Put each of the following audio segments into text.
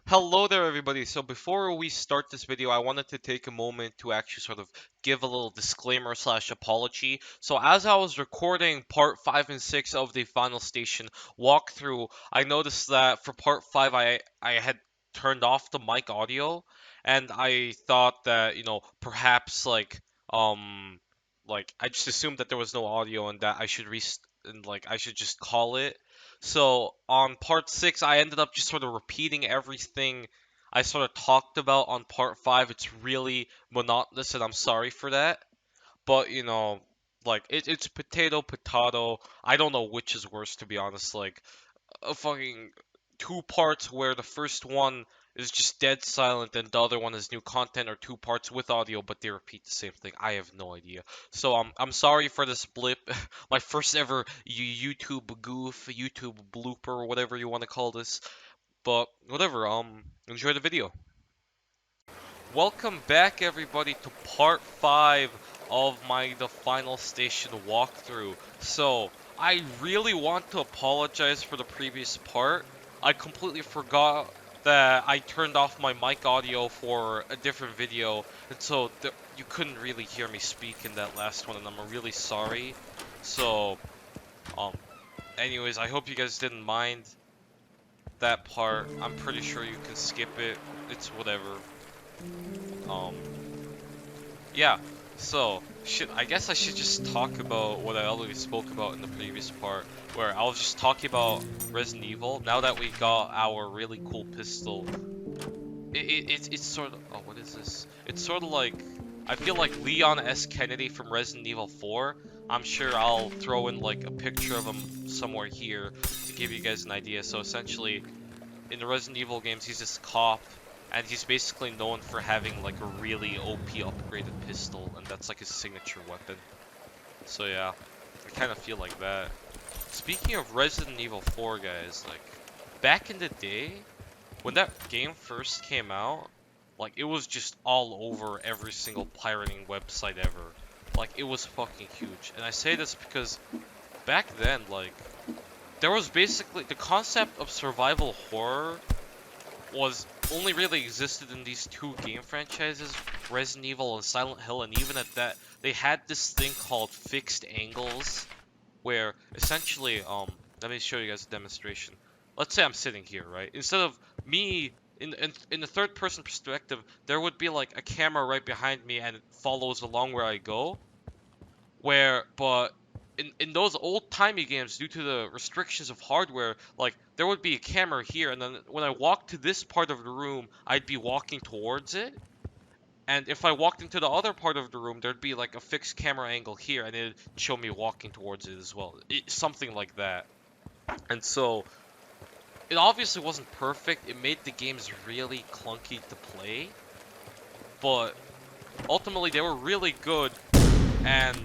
Hello there, everybody. So before we start this video, I wanted to take a moment to actually sort of give a little disclaimer slash apology. So as I was recording part 5 and 6 of the Final Station walkthrough, I noticed that for part 5 I had turned off the mic audio, and I thought that, perhaps like I just assumed that there was no audio and that I should I should just call it. So on part 6, I ended up just sort of repeating everything I sort of talked about on part 5. It's really monotonous, and I'm sorry for that. But, it's potato. I don't know which is worse, to be honest. Like, a fucking two parts where the first one is just dead silent and the other one is new content, or two parts with audio but they repeat the same thing. I have no idea. So I'm sorry for this blip. My first ever YouTube goof, YouTube blooper, or whatever you want to call this. But whatever. Enjoy the video. Welcome back, everybody, to part 5 of the Final Station walkthrough. So, I really want to apologize for the previous part. I completely forgot that I turned off my mic audio for a different video, and so you couldn't really hear me speak in that last one, and I'm really sorry. So, um, anyways, I hope you guys didn't mind that part. I'm pretty sure you can skip it. It's whatever. Um, Yeah, so, shit, I guess I should just talk about what I already spoke about in the previous part, where I was just talking about Resident Evil. Now that we got our really cool pistol, it's sort of, oh, what is this? It's sort of like, I feel like Leon S. Kennedy from Resident Evil 4. I'm sure I'll throw in, like, a picture of him somewhere here to give you guys an idea. So, essentially, in the Resident Evil games, he's this cop, and he's basically known for having like a really OP upgraded pistol, and that's like his signature weapon. So yeah, I kind of feel like that. Speaking of Resident Evil 4, guys, like back in the day when that game first came out, like it was just all over every single pirating website ever. Like it was fucking huge. And I say this because back then, like there was basically the concept of survival horror was only really existed in these two game franchises, Resident Evil and Silent Hill, and even at that, they had this thing called fixed angles, where essentially, let me show you guys a demonstration. Let's say I'm sitting here, right? Instead of me in the third person perspective, there would be like a camera right behind me and it follows along where I go. But in those old-timey games, due to the restrictions of hardware, like there would be a camera here, and then when I walked to this part of the room, I'd be walking towards it. And if I walked into the other part of the room, there'd be like a fixed camera angle here, and it'd show me walking towards it as well. Something like that. And so, it obviously wasn't perfect. It made the games really clunky to play. But ultimately, they were really good, and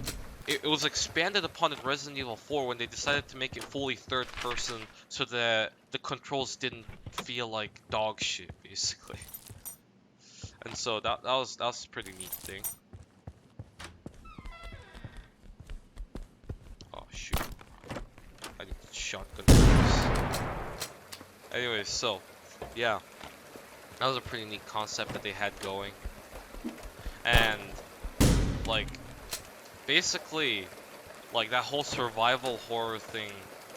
it was expanded upon in Resident Evil 4 when they decided to make it fully third person so that the controls didn't feel like dog shit, basically. And so that was a pretty neat thing. Oh shoot. I need shotgun shells. Anyways, so yeah. That was a pretty neat concept that they had going. And like basically like that whole survival horror thing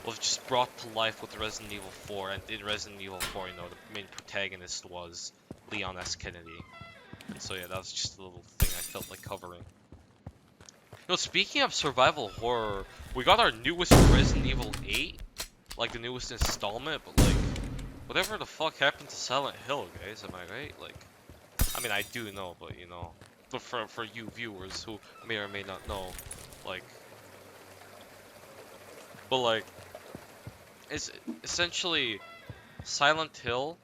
was just brought to life with Resident Evil 4, and in Resident Evil 4, the main protagonist was Leon S. Kennedy. And so yeah, that was just a little thing I felt like covering. Speaking of survival horror, we got our newest Resident Evil 8, like the newest installment, but like, whatever the fuck happened to Silent Hill, guys, am I right? Like, I mean, I do know, but but for you viewers who may or may not know, like, but like, it's essentially Silent Hill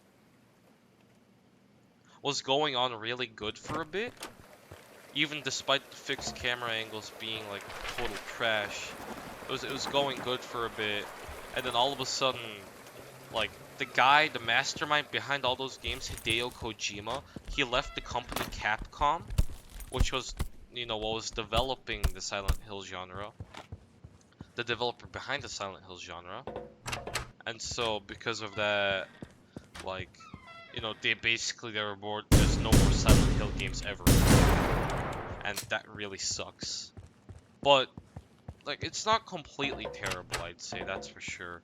was going on really good for a bit, even despite the fixed camera angles being like total trash. It was going good for a bit, and then all of a sudden, like the mastermind behind all those games, Hideo Kojima, he left the company Capcom, which was what was developing the Silent Hill genre, the developer behind the Silent Hill genre, and so because of that, like you know, there's no more Silent Hill games ever. And that really sucks. But, like, it's not completely terrible, I'd say, that's for sure.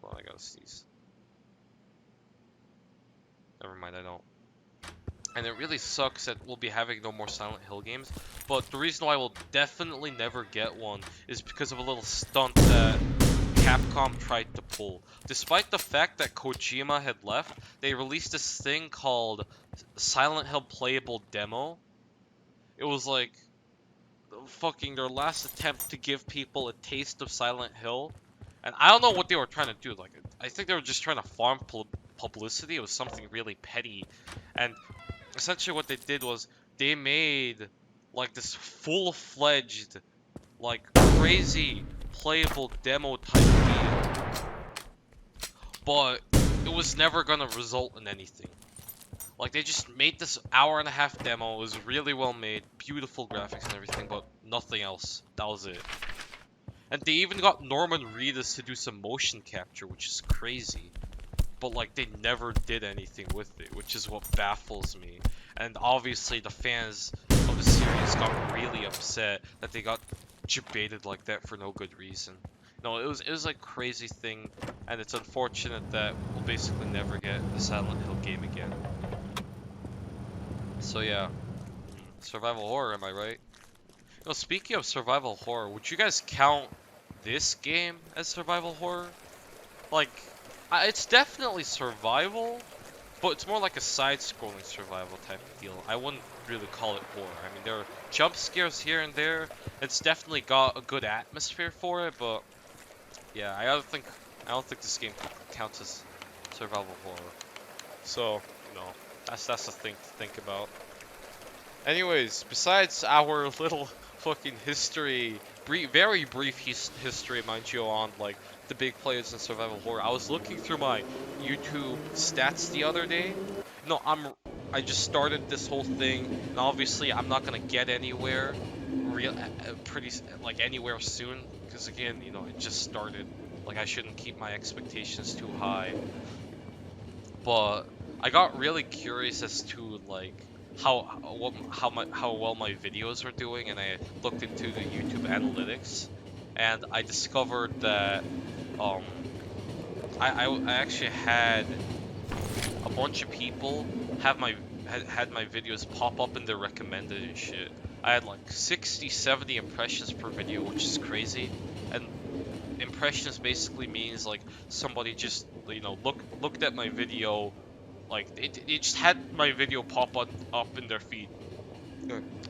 Hold on, I gotta sneeze. Never mind, I don't. And it really sucks that we'll be having no more Silent Hill games. But the reason why we'll definitely never get one is because of a little stunt that Capcom tried to pull. Despite the fact that Kojima had left, they released this thing called Silent Hill Playable Demo. It was like fucking their last attempt to give people a taste of Silent Hill. And I don't know what they were trying to do. Like, I think they were just trying to farm publicity. It was something really petty. And essentially what they did was they made like this full-fledged, like crazy playable demo type game, but it was never gonna result in anything. Like, they just made this hour-and-a-half demo. It was really well made, beautiful graphics and everything, but nothing else. That was it. And they even got Norman Reedus to do some motion capture, which is crazy. But like, they never did anything with it, which is what baffles me. And obviously the fans of the series got really upset that they got debated like that for no good reason. No, it was like crazy thing, and it's unfortunate that we'll basically never get the Silent Hill game again. So yeah, survival horror, am I right? No, speaking of survival horror, would you guys count this game as survival horror? Like, it's definitely survival, but it's more like a side-scrolling survival type of deal. I wouldn't really call it horror. I mean, there are jump scares here and there. It's definitely got a good atmosphere for it, but yeah, I don't think this game counts as survival horror. So, you know, that's the thing to think about. Anyways, besides our little fucking history, very brief history, mind you, on like the big players in survival horror, I was looking through my YouTube stats the other day. No, I just started this whole thing, and obviously I'm not gonna get anywhere anywhere soon, because again, you know, it just started. Like, I shouldn't keep my expectations too high. But I got really curious as to like how well my videos were doing, and I looked into the YouTube analytics, and I discovered that I actually had a bunch of people have had my videos pop up in their recommended and shit. I had like 60-70 impressions per video, which is crazy. And impressions basically means like somebody just, you know, looked at my video, like it just had my video pop up in their feed,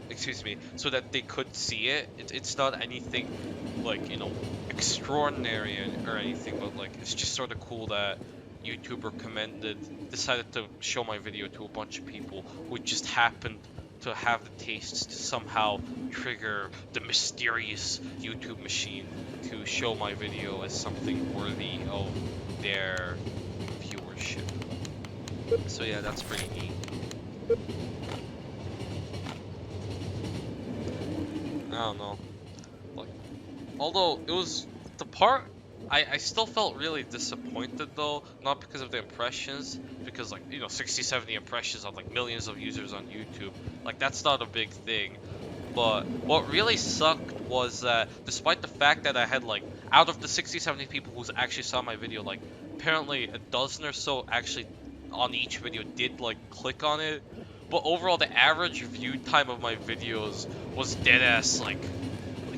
excuse me, so that they could see it. It's not anything like, you know, extraordinary or anything, but like it's just sort of cool that YouTube decided to show my video to a bunch of people who just happened to have the tastes to somehow trigger the mysterious YouTube machine to show my video as something worthy of their viewership. So yeah, that's pretty neat. I don't know. Like, although it was the part, I still felt really disappointed though, not because of the impressions, because like, you know, 60-70 impressions on like millions of users on YouTube, like that's not a big thing. But what really sucked was that despite the fact that I had like, out of the 60-70 people who actually saw my video, like apparently a dozen or so actually on each video did like click on it. But overall, the average view time of my videos was deadass like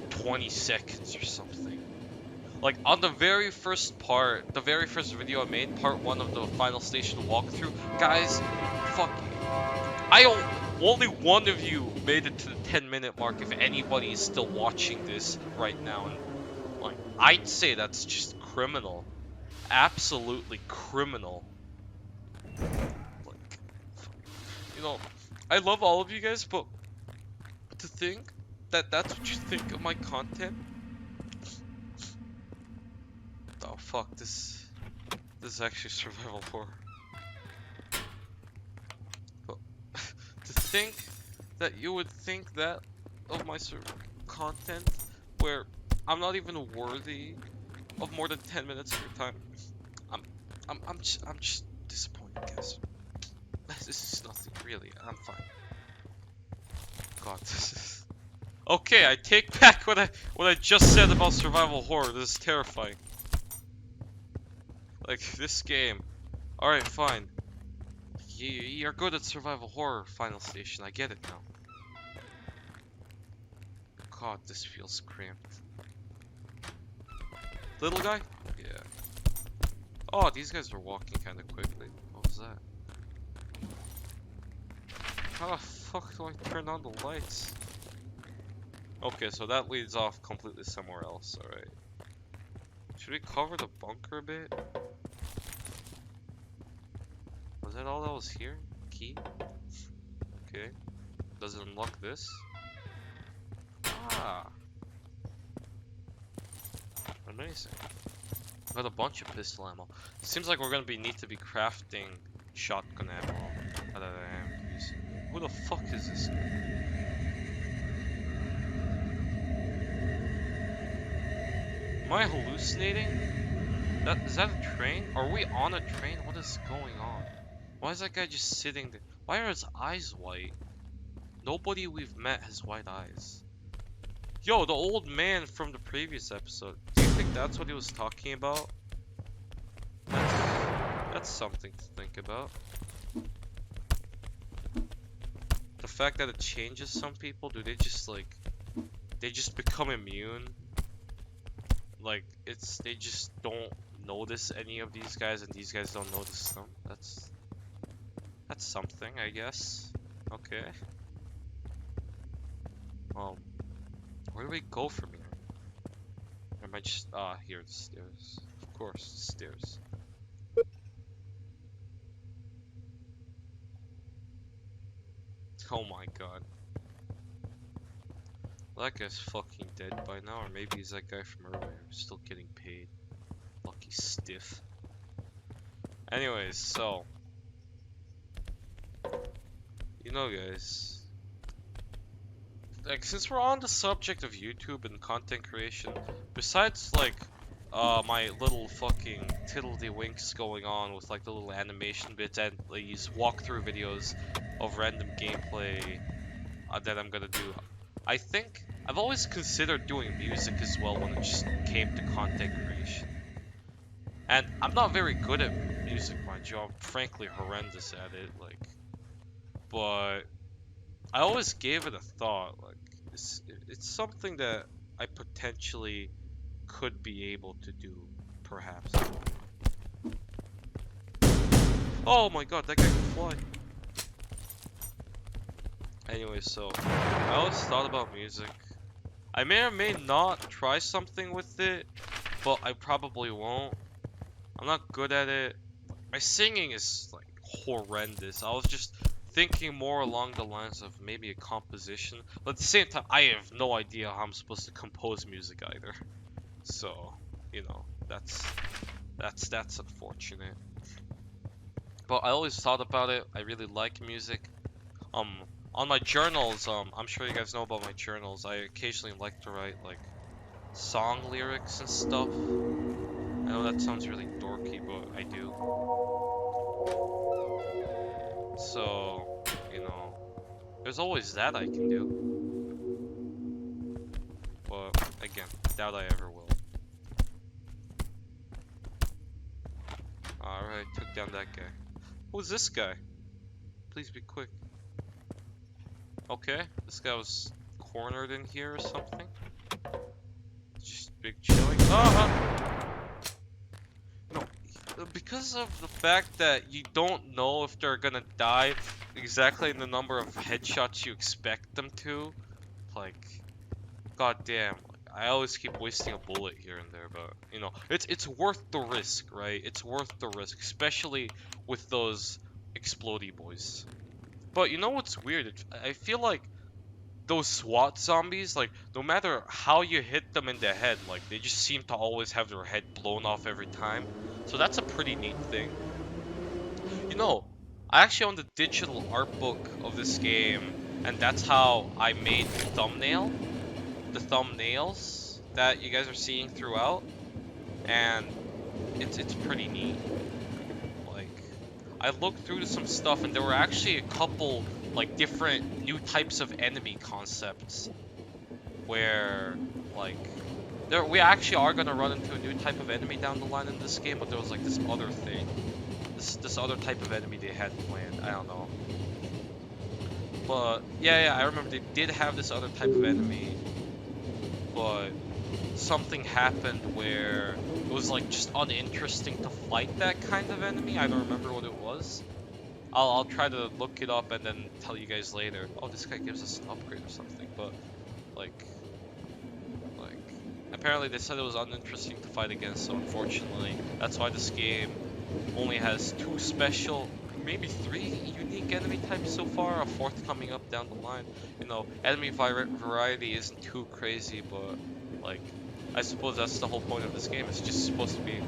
20 seconds or something. Like, on the very first video I made, part 1 of the final station walkthrough, guys, fuck you. Only one of you made it to the 10-minute mark, if anybody is still watching this right now. And, like, I'd say that's just criminal. Absolutely criminal. Like, you know, I love all of you guys, but to think that that's what you think of my content? Oh fuck, this is actually survival horror. But to think that you would think that of my content, where I'm not even worthy of more than 10 minutes of your time, I'm just disappointed. I guess. This is nothing, really. I'm fine. God, this is... Okay, I take back what I just said about survival horror. This is terrifying. Like, this game. Alright, fine. You're good at survival horror, Final Station. I get it now. God, this feels cramped. Little guy? Yeah. Oh, these guys are walking kind of quickly. What was that? How the fuck do I turn on the lights? Okay, so that leads off completely somewhere else, alright. Should we cover the bunker a bit? Was that all that was here? Key? Okay. Does it unlock this? Ah. Amazing. Got a bunch of pistol ammo. Seems like we're gonna need to be crafting shotgun ammo out of the am using. Who the fuck is this guy? Am I hallucinating? Is that a train? Are we on a train? What is going on? Why is that guy just sitting there? Why are his eyes white? Nobody we've met has white eyes. Yo, the old man from the previous episode. Do you think that's what he was talking about? That's something to think about. The fact that it changes some people, do they just like... They just become immune? Like, they just don't notice any of these guys and these guys don't notice them. That's something, I guess. Okay. Where do we go from here? Or am I just... here, the stairs. Of course, the stairs. Oh my god. Well, that guy's fucking dead by now, or maybe he's that guy from earlier, still getting paid. Lucky stiff. Anyways, so... You know, guys... Like, since we're on the subject of YouTube and content creation, besides, like, my little fucking tiddledywinks going on with, like, the little animation bits and these walkthrough videos of random gameplay that I'm gonna do, I think I've always considered doing music as well when it just came to content creation. And I'm not very good at music, mind you. I'm frankly horrendous at it, like, but I always gave it a thought, like, it's something that I potentially could be able to do, perhaps. Oh my god, that guy can fly. Anyway, so, I always thought about music. I may or may not try something with it, but I probably won't. I'm not good at it. My singing is, like, horrendous. I was just thinking more along the lines of maybe a composition, but at the same time, I have no idea how I'm supposed to compose music either. So, you know, that's unfortunate. But I always thought about it. I really like music. On my journals, I'm sure you guys know about my journals. I occasionally like to write like song lyrics and stuff. I know that sounds really dorky, but I do. So, you know, there's always that I can do. But, again, doubt I ever will. Alright, took down that guy. Who's this guy? Please be quick. Okay, this guy was cornered in here or something. Just big chilling. No, because of the fact that you don't know if they're gonna die exactly in the number of headshots you expect them to, like, goddamn, I always keep wasting a bullet here and there, but you know, it's worth the risk, right? It's worth the risk, especially with those explodey boys. But you know what's weird? I feel like those SWAT zombies, like, no matter how you hit them in the head, like, they just seem to always have their head blown off every time. So that's a pretty neat thing. You know, I actually own the digital art book of this game, and that's how I made the thumbnails that you guys are seeing throughout, and it's pretty neat. Like, I looked through some stuff and there were actually a couple like different new types of enemy concepts where like we actually are gonna run into a new type of enemy down the line in this game, but there was like this other thing, this other type of enemy they had planned. I don't know, but yeah, I remember they did have this other type of enemy, but something happened where it was like just uninteresting to fight that kind of enemy. I don't remember what it was. I'll try to look it up and then tell you guys later. Oh, this guy gives us an upgrade or something, but like like apparently they said it was uninteresting to fight against, so unfortunately that's why this game only has 2 special, maybe 3 unique enemy types so far, a 4th coming up down the line. You know, enemy variety isn't too crazy, but like I suppose that's the whole point of this game. It's just supposed to be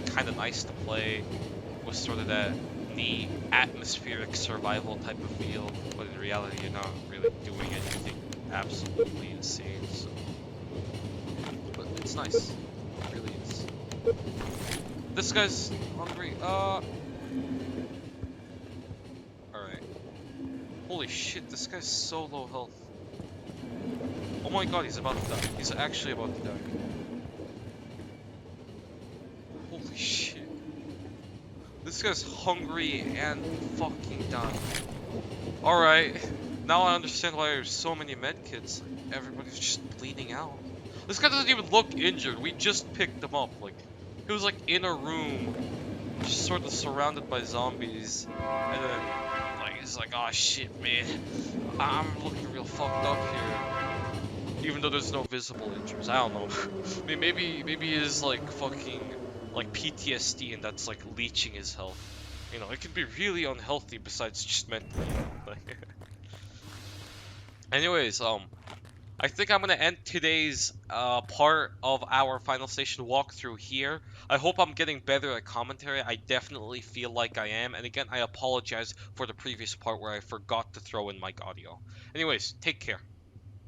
kind of nice to play with sort of that neat atmospheric survival type of feel, but in reality you're not really doing anything absolutely insane, so but it's nice. It really is. This guy's hungry. Alright. Holy shit, this guy's so low health. Oh my god, he's about to die. He's actually about to die. Holy shit. This guy's hungry and fucking dying. Alright. Now I understand why there's so many medkits. Like, everybody's just bleeding out. This guy doesn't even look injured. We just picked him up. Like, he was like in a room, just sort of surrounded by zombies. And then, like, he's like, oh shit, man. I'm looking real fucked up here. Even though there's no visible injuries. I don't know. maybe he is like fucking like PTSD and that's like leeching his health. You know, it can be really unhealthy besides just mentally. Anyways, I think I'm gonna end today's part of our final station walkthrough here. I hope I'm getting better at commentary. I definitely feel like I am. And again, I apologize for the previous part where I forgot to throw in mic audio. Anyways, take care.